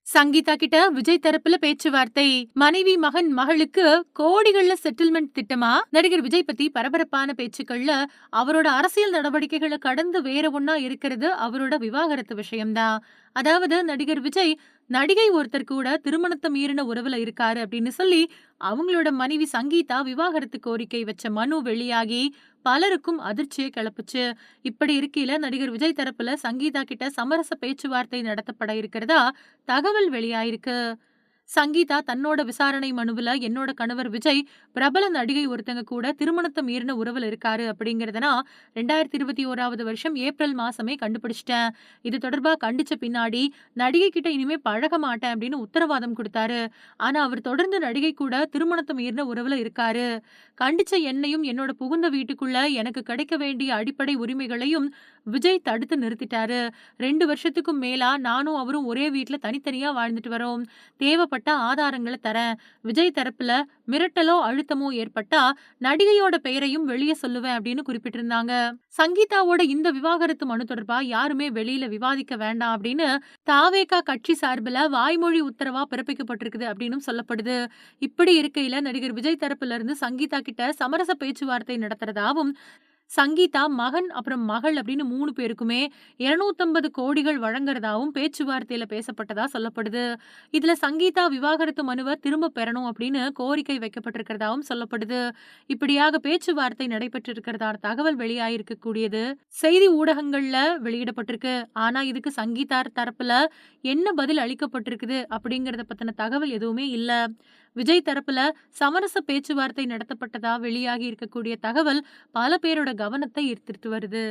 சங்கீதா கிட்ட விஜய் தரப்புல பேச்சுவார்த்தை. மனைவி, மகன், மகளுக்கு கோடிகள்ல செட்டில்மெண்ட் திட்டமா? நடிகர் விஜய் பத்தி பரபரப்பான பேச்சுக்கள்ல அவரோட அரசியல் நடவடிக்கைகள கடந்து வேற ஒண்ணா இருக்கிறது அவரோட விவாகரத்து விஷயம்தான். அதாவது நடிகர் விஜய் நடிகை ஒருத்தர் கூட திருமணத்த மீறின உறவுல இருக்காரு அப்படின்னு சொல்லி அவங்களோட மனைவி சங்கீதா விவாகரத்து கோரிக்கை வச்ச மனு வெளியாகி பலருக்கும் அதிர்ச்சியை கிளப்புச்சு. இப்படி இருக்கையில நடிகர் விஜய் தரப்புல சங்கீதா கிட்ட சமரச பேச்சுவார்த்தை நடத்தப்பட இருக்கிறதா தகவல் வெளியாயிருக்கு. சங்கீதா தன்னோட விசாரணை மனுவுல என்னோட கணவர் விஜய் பிரபல நடிகை ஒருத்தங்க கூட திருமணத்தை மீறின உறவுல இருக்காரு அப்படிங்கறத நான் 2021வது வருஷம் ஏப்ரல் மாசமே கண்டுபிடிச்சிட்டேன். இது தொடர்பா கண்டிச்ச பின்னாடி நடிகை கிட்ட இனிமே பழக மாட்டேன் அப்படின்னு உத்தரவாதம் கொடுத்தாரு. ஆனா அவர் தொடர்ந்து நடிகை கூட திருமணத்தை மீறின உறவுல இருக்காரு. கண்டிச்ச என்னையும் என்னோட புகுந்த வீட்டுக்குள்ள எனக்கு கிடைக்க வேண்டிய அடிப்படை உரிமைகளையும் விஜய் தடுத்து நிறுத்திட்டாரு. 2 வருஷத்துக்கும் மேலா நானும் அவரும் ஒரே வீட்ல தனித்தனியா வாழ்ந்துட்டு வரோம். தேவைப்பட்ட ஆதாரங்கள தரேன். விஜய் தரப்புல மிரட்டலோ, அழுத்தமோ ஏற்பட்டா நடிகையோட பெயரையும் வெளிய சொல்லுவேன் அப்படின்னு குறிப்பிட்டிருந்தாங்க. சங்கீதாவோட இந்த விவாகரத்து மனு தொடர்பா யாருமே வெளியில விவாதிக்க வேண்டாம் அப்படின்னு தாவேகா கட்சி சார்பில வாய்மொழி உத்தரவா பிறப்பிக்கப்பட்டிருக்குது அப்படின்னும் சொல்லப்படுது. இப்படி இருக்கையில நடிகர் விஜய் தரப்புல இருந்து சங்கீதா கிட்ட சமரச பேச்சுவார்த்தை நடத்துறதாவும், சங்கீதா மகன் அப்புறம் மகள் அப்படின்னு 3 பேருக்குமே 250 கோடிகள் வழங்குறதாவும் பேச்சுவார்த்தையில பேசப்பட்டதா சொல்லப்படுது. இதுல சங்கீதா விவாகரத்து மனுவ திரும்ப பெறணும் அப்படின்னு கோரிக்கை வைக்கப்பட்டிருக்கிறதாவும் சொல்லப்படுது. இப்படியாக பேச்சுவார்த்தை நடைபெற்றிருக்கிறதான தகவல் வெளியாயிருக்க கூடியது செய்தி ஊடகங்கள்ல வெளியிடப்பட்டிருக்கு. ஆனா இதுக்கு சங்கீதா தரப்புல என்ன பதில் அளிக்கப்பட்டிருக்குது அப்படிங்கறத பத்தின தகவல் எதுவுமே இல்ல. விஜய் தரப்புல சமரச பேச்சுவார்த்தை நடத்தப்பட்டதா வெளியாகி இருக்கக்கூடிய தகவல் பல பேரோட கவனத்தை ஈர்த்துட்டு வருது.